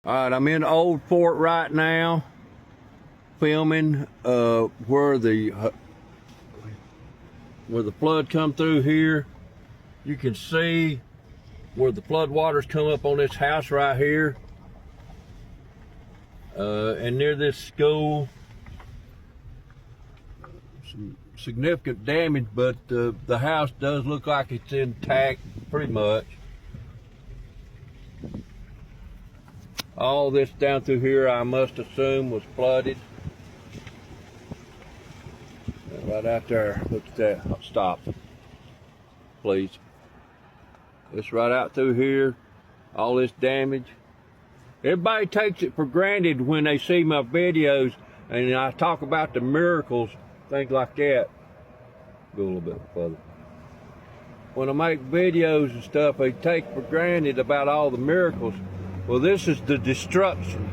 All right, I'm in Old Fort right now, filming where the flood come through here. You can see where the flood waters come up on this house right here, and near this school. Some significant damage, but the house does look like it's intact pretty much. All this down through here, I must assume, was flooded. Right out there, look at that. Stop, please. It's right out through here, all this damage. Everybody takes it for granted when they see my videos and I talk about the miracles, things like that. Go a little bit further. When I make videos and stuff, they take for granted about all the miracles. Well, this is the destruction.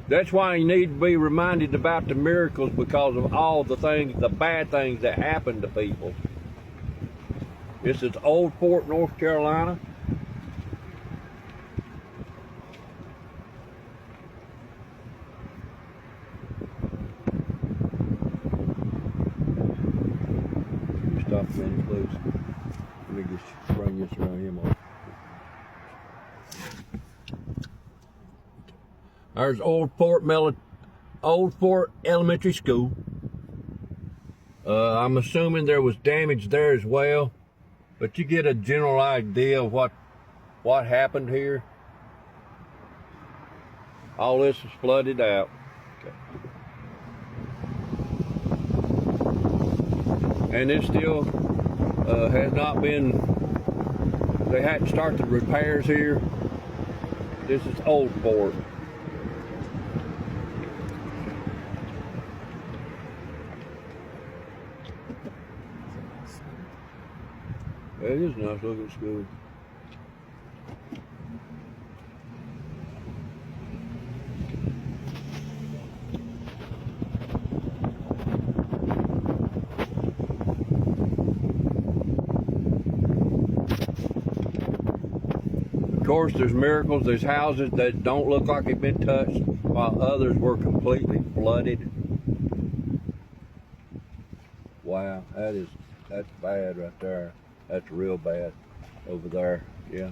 That's why you need to be reminded about the miracles, because of all the things, the bad things that happen to people. This is Old Fort, North Carolina. Stop a minute, please. Let me just bring this around here more. There's Old Fort Elementary School. I'm assuming there was damage there as well, but you get a general idea of what happened here. All this is flooded out. Okay. And it still has not been, they had to start the repairs here. This is Old Fort. It is a nice looking school. Of course, there's miracles. There's houses that don't look like they've been touched, while others were completely flooded. Wow, that's bad right there. That's real bad over there, yeah.